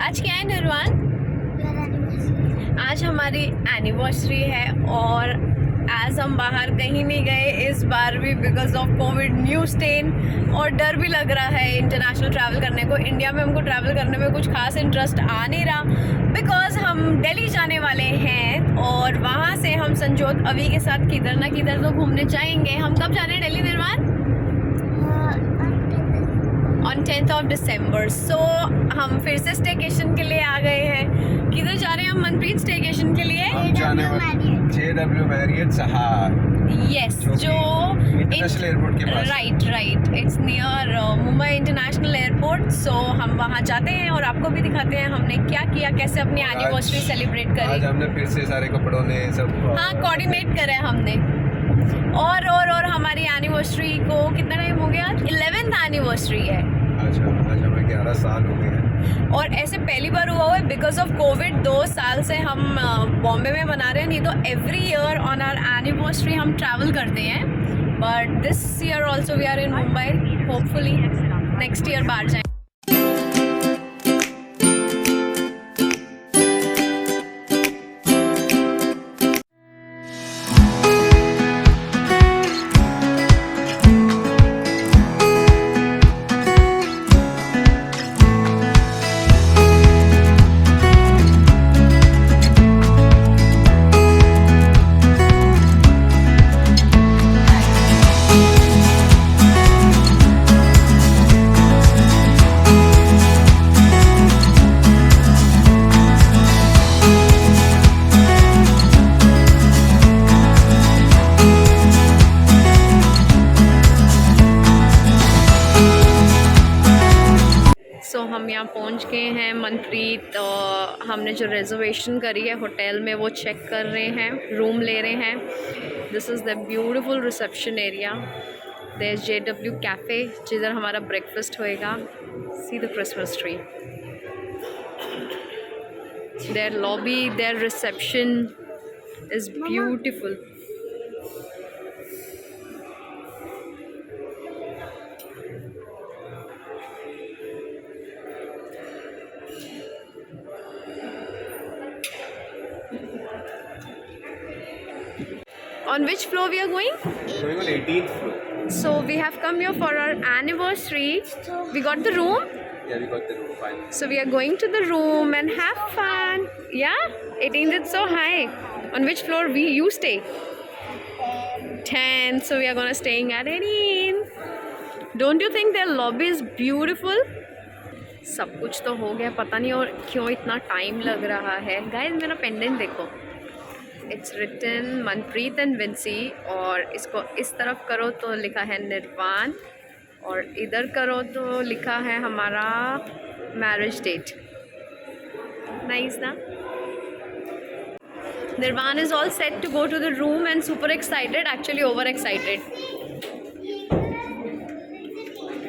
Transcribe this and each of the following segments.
आज क्या है निर्वाण? आज हमारी एनिवर्सरी है और एज हम बाहर कहीं नहीं गए इस बार भी because of covid new strain, और डर भी लग रहा है इंटरनेशनल ट्रैवल करने को। इंडिया में हमको ट्रैवल करने में कुछ खास इंटरेस्ट आ नहीं रहा बिकॉज हम दिल्ली जाने वाले हैं और वहाँ से हम संजोत अवी के साथ किधर ना किधर तो घूमने जाएंगे। हम कब जाने दिल्ली निर्वाण? On 10th of December। सो हम फिर से स्टेकेशन के लिए आ गए हैं। किधर जा रहे हैं हम मनप्रीत स्टेकेशन के लिए? हम जाने वाले JW मैरियट सहार। यस, जो इंटरनेशनल एयरपोर्ट के पास। Right, it's near Mumbai international airport. So हम वहाँ जाते हैं और आपको भी दिखाते हैं हमने क्या किया, कैसे अपनी एनिवर्सरी सेलिब्रेट आज करी। हमने फिर से सारे कपड़ों ने सब हाँ, कोऑर्डिनेट करा है हमने। और हमारी एनिवर्सरी को कितना टाइम हो गया? 11th एनिवर्सरी है। आज हमें 11 साल हो गए हैं। और ऐसे पहली बार हुआ है बिकॉज ऑफ कोविड। 2 साल से हम बॉम्बे में मना रहे हैं, नहीं तो every year on our anniversary हम ट्रैवल करते हैं। But this year also we are in Mumbai. Hopefully next year बाहर जाएंगे। हम यहाँ पहुँच गए हैं मनप्रीत। हमने जो रिजर्वेशन करी है होटल में वो चेक कर रहे हैं, रूम ले रहे हैं। This is the beautiful reception area. There is JW cafe जिधर हमारा ब्रेकफास्ट होएगा। See the Christmas tree. There lobby, there reception is beautiful. On which floor we are going? Going on 18th floor. So we have come here for our anniversary. We got the room. Yeah, we got the room fine. So we are going to the room and have fun. Yeah? 18th is so high. On which floor you stay? 10. So we are gonna staying at 18. Don't you think their lobby is beautiful? सब कुछ तो हो गया, पता नहीं और क्यों इतना टाइम लग रहा है। गाइस मेरा पेंडेंट देखो, it's written Manpreet and Vincy, और इसको इस तरफ करो तो लिखा है निर्वाण, और इधर करो तो लिखा है हमारा मैरिज डेट। नाइस ना? Nirvaan is all set to go to the room and super excited, actually over excited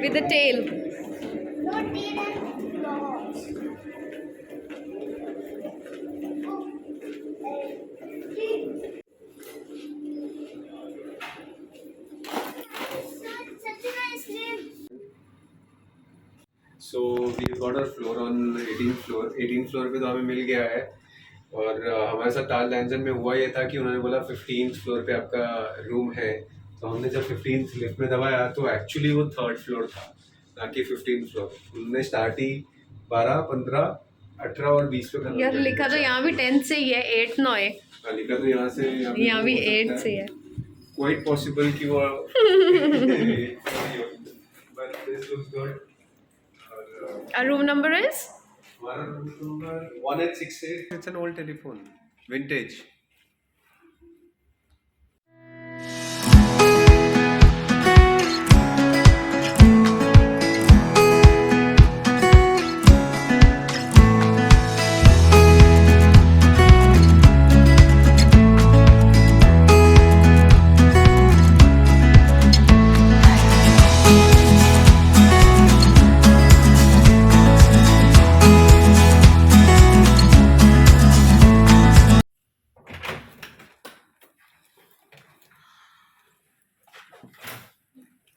with the tail. So we got our floor on 18th floor. 18th floor पे तो हमें मिल गया है, और हमारे साथ ताज लैंजन में हुआ ये था कि उन्होंने बोला 15th फ्लोर पे आपका रूम है। तो हमने जब 15th लिफ्ट में दबाया तो एक्चुअली वो 3rd फ्लोर था, ना कि 15th फ्लोर। उन्होंने स्टार्ट ही 12, 15, 18 और 20 पे करना। यार लिखा तो यहाँ भी 10 से ही है, 8 9 है। लिखा तो यहाँ से यहाँ भी 8 से है। क्वाइट पॉसिबल कि वो but this looks good. Our room number is? Room number 1868. It's an old telephone, vintage.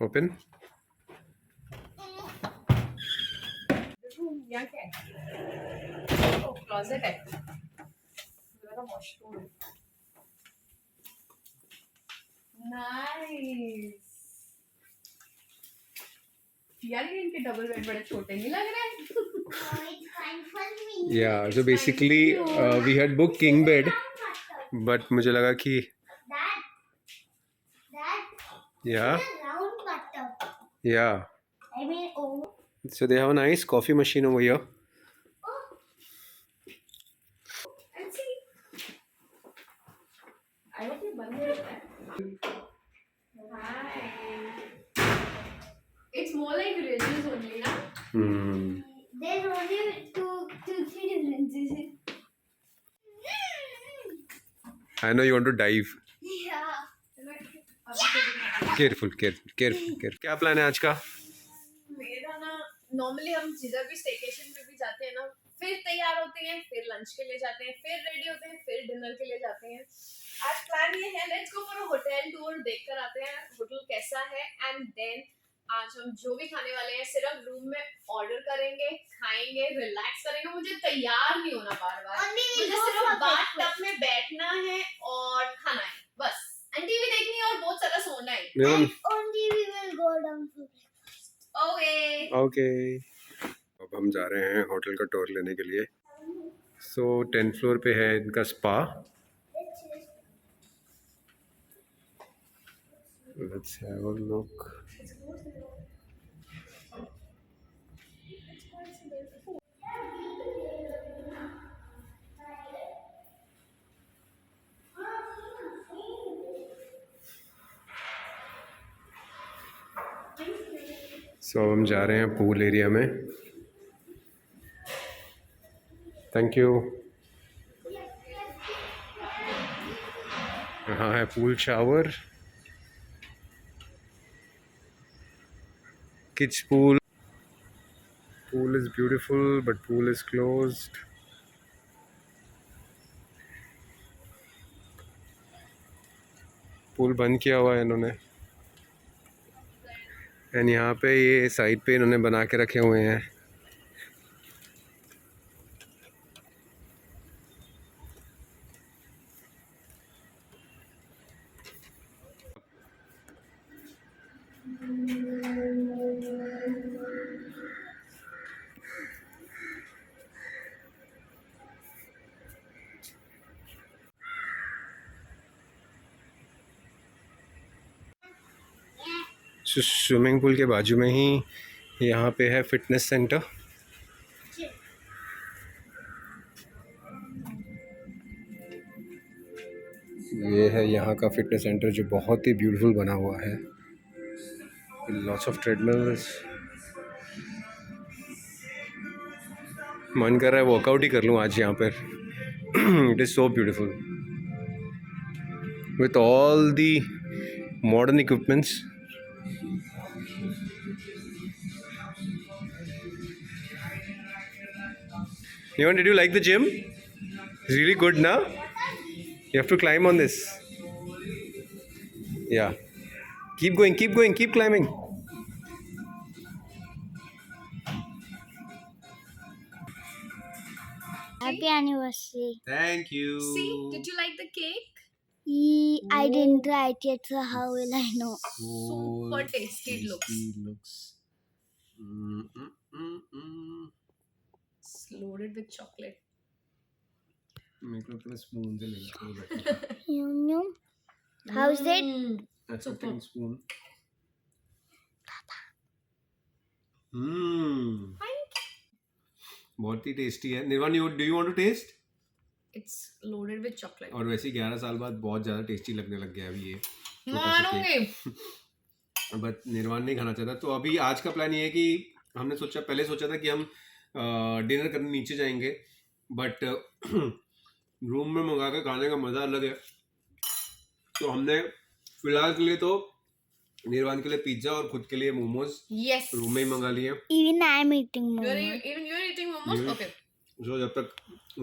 Open. Closet है, मेरा वॉशरूम है। नाइस यार, ये इनके डबल बेड बड़े छोटे नहीं लग रहे हैं? Yeah, so basically we had booked king bed, but मुझे लगा कि yeah, yeah. So they have a nice coffee machine over here. And see, I hope ये बंद नहीं होता है। Hi. It's more like ridges only, ना? There's only two, three differences. I know you want to dive. Yeah. Careful, careful, careful, careful. क्या plan है आज का? मेरा ना नॉर्मली हम जिधर भी स्टेकेशन पे भी जाते हैं ना, फिर तैयार होते हैं, फिर लंच के लिए जाते हैं, फिर रेडी होते हैं, फिर डिनर के लिए जाते हैं। आज प्लान ये है, let's go for a hotel tour, देख कर आते हैं होटल कैसा है, एंड देन आज हम जो भी खाने वाले हैं सिर्फ रूम में ऑर्डर करेंगे, खाएंगे, रिलैक्स करेंगे। मुझे तैयार नहीं होना बार बार, मुझे सिर्फ बाथटब में बैठना है और खाना है बस, एंड टीवी देखनी है और बहुत सारा सोना है। Only we will go down to. Okay Okay. अब हम जा रहे हैं होटल का टूर लेने के लिए। सो 10th फ्लोर पे है इनका spa. Let's have a look. सो हम जा रहे हैं पूल एरिया में। Thank you. यहाँ है pool shower, kids pool. Pool is beautiful, but pool is closed. Pool बंद किया हुआ है इन्होंने। एंड यहाँ पे ये साइड पे इन्होंने बना के रखे हुए हैं। स्विमिंग पूल के बाजू में ही यहाँ पे है फिटनेस सेंटर। ये है यहाँ का फिटनेस सेंटर जो बहुत ही ब्यूटीफुल बना हुआ है। Lots of treadmills. मन कर रहा है वर्कआउट ही कर लूँ आज यहाँ पर। It is so beautiful with all the modern equipments. Nevan, did you like the gym? It's really good, na? You have to climb on this. Yeah. Keep going, keep going, keep climbing. Happy anniversary. Thank you. See, did you like the cake? I didn't try it yet, so how will I know? Super tasty it looks. It's loaded with chocolate. मेरे को अपने spoon से लेना है। Yum yum. How's it? Super. Spoon. बहुत ही tasty है। निर्वाण, do you want to taste? It's loaded with chocolate. और वैसे 11 साल बाद बहुत ज़्यादा टेस्टी लगने लग गया अभी ये। मानूंगी। बट निर्वाण नहीं खाना चाहता, तो अभी आज का प्लान ये है कि हमने पहले सोचा था कि हम डिनर करने नीचे जाएंगे, बट रूम में मंगा कर खाने का मज़ा अलग है। तो हमने फिलहाल के लिए तो निर्वाण के लिए पिज्ज़ा और खुद के लिए मोमोज Yes. रूम में ही मंगा लिए। Even I'm eating more. Even you're eating momos? Okay. जो जब तक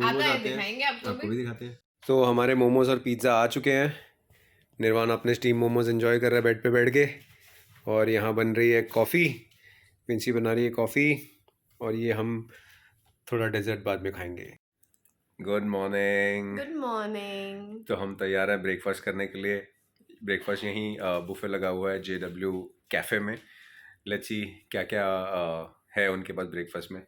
आता मोमोज है आते हैं दिखाएंगे आपको आपको भी। भी दिखाते हैं। तो हमारे मोमोज और पिज़्ज़ा आ चुके हैं। निर्वाण अपने स्टीम मोमोज एंजॉय कर रहा है बेड पे बैठ के, और यहाँ बन रही है कॉफ़ी। पिंसी बना रही है कॉफ़ी, और ये हम थोड़ा डेजर्ट बाद में खाएंगे। Good morning. Good morning. तो हम तैयार हैं ब्रेकफास्ट करने के लिए। ब्रेकफास्ट यहीं बुफे लगा हुआ है JW कैफ़े में। लेट्स सी क्या क्या है उनके पास ब्रेकफास्ट में।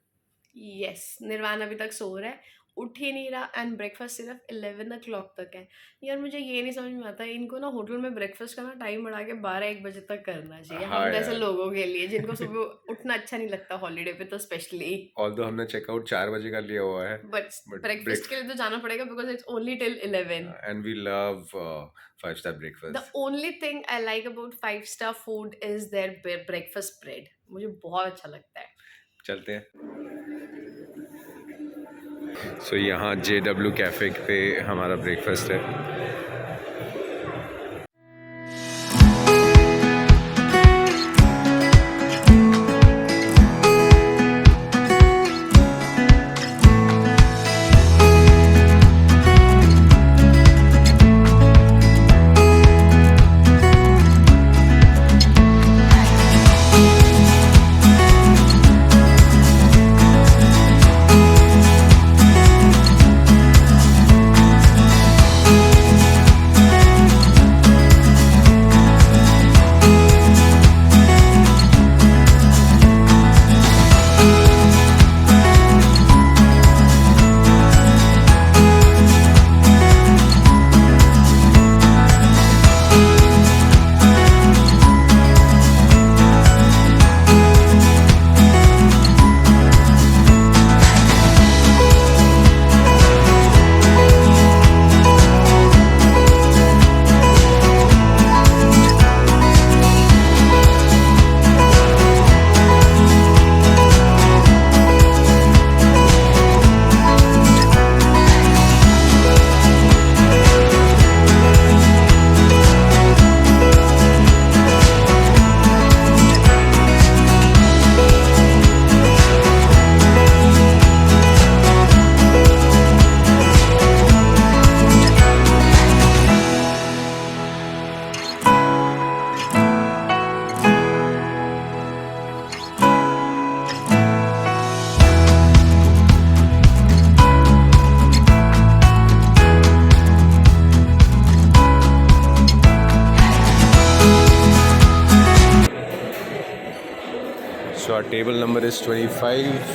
यस, निर्वाण अभी तक सो रहा है, उठ ही नहीं रहा एंड ब्रेकफास्ट सिर्फ 11 o'clock तक है। यार मुझे ये नहीं समझ में आता है, इनको ना होटल में ब्रेकफास्ट का ना टाइम बढ़ा के 12-1 बजे तक करना चाहिए। हाँ हम जैसे यार। लोगों के लिए जिनको सुबह उठना अच्छा नहीं लगता हॉलीडे पे तो स्पेशली। ऑल्दो हमने चेकआउट 4 बजे का लिया हुआ है। बट बट ब्रेकफास्ट के लिए तो जाना पड़ेगा because it's only till 11। And we love 5 star the breakfast. Only thing I like about 5 star food is there breakfast bread. मुझे बहुत अच्छा लगता है। चलते हैं। सो यहाँ JW कैफ़े पे हमारा ब्रेकफास्ट है। So our table number is 25.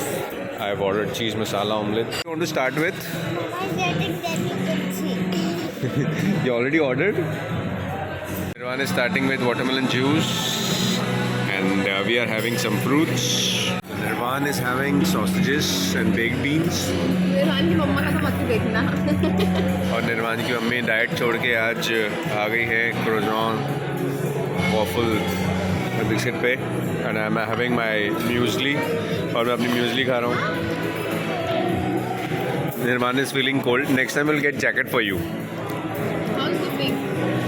I have ordered cheese masala omelette. You want to start with? I'm getting that you can see. You already ordered? Nirvan is starting with watermelon juice and we are having some fruits. Nirvan is having sausages and baked beans. निर्वाण की मम्मा का तो मत ही देखना। और निर्वाण की mummy diet छोड़ के आज आ गई है क्रोजॉन वॉफल बिस्किट पे and I am having my muesli और मैं अपनी म्यूजली खा रहा हूँ। निर्वाण is feeling cold. Next time will get jacket for you. How's the pig?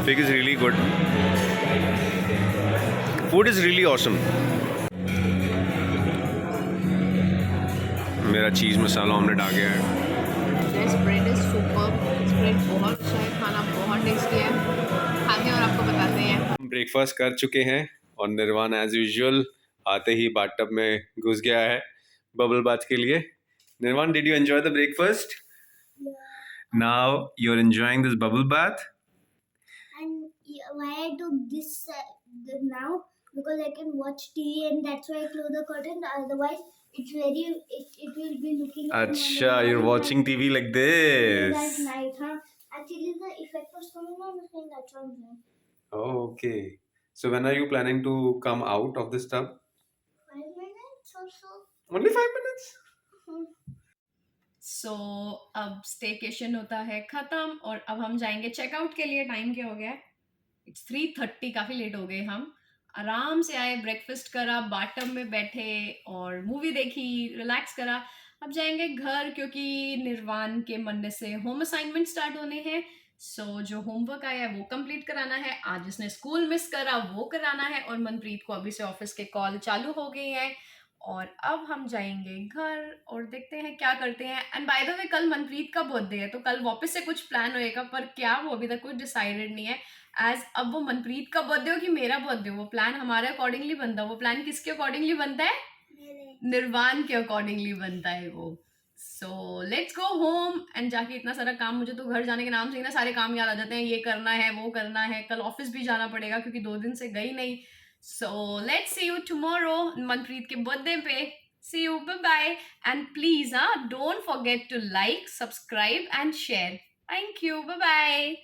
Pig is really good. Food is really awesome. मेरा चीज़ मसाला ऑमलेट आ गया है। This bread is superb. This bread बहुत अच्छा है, खाना बहुत टेस्टी है। खाते हैं और आपको बताते हैं। हम ब्रेकफास्ट कर चुके हैं और निर्वाण एज यूजुअल आते ही बाथटब में घुस गया है बबल बाथ के लिए। Nirvaan, did you enjoy the breakfast? Now you are enjoying this bubble bath. And why I took this now because I can watch TV and that's why I close the curtain. Otherwise, it will be looking. अच्छा, you're watching TV like this. That night, huh? Actually, the effect was coming on the screen. That's why I'm saying. Oh, okay. So when are you planning to come out of this tub? 5 minutes or so. Only 5 minutes? सो अब staycation होता है ख़त्म और अब हम जाएंगे checkout के लिए। टाइम क्या हो गया है? इट्स 3:30, काफ़ी लेट हो गए हम। आराम से आए, ब्रेकफास्ट करा, बाथटब में बैठे और मूवी देखी, रिलैक्स करा। अब जाएंगे घर क्योंकि निर्वाण के मंडे से होम असाइनमेंट स्टार्ट होने हैं। सो जो होमवर्क आया है वो कंप्लीट कराना है। आज जिसने स्कूल मिस करा वो कराना है और मनप्रीत को अभी से ऑफिस के कॉल चालू हो गए हैं। और अब हम जाएंगे घर और देखते हैं क्या करते हैं। एंड बाय द वे कल मनप्रीत का बर्थडे है तो कल वापस से कुछ प्लान होएगा, पर क्या वो अभी तक कुछ डिसाइडेड नहीं है। एज अब वो मनप्रीत का बर्थडे हो कि मेरा बर्थडे हो, वो प्लान हमारे अकॉर्डिंगली बनता है। वो प्लान किसके अकॉर्डिंगली बनता है? निर्वाण के अकॉर्डिंगली बनता है वो। So let's go home and जाके इतना सारा काम, मुझे तो घर जाने के नाम से ही ना सारे काम याद आ जाते हैं, ये करना है वो करना है, कल ऑफिस भी जाना पड़ेगा क्योंकि 2 दिन से गई नहीं. So let's see you tomorrow Manpreet के बर्थडे पे. See you, bye bye. And please don't forget to like, subscribe and share. Thank you, bye bye.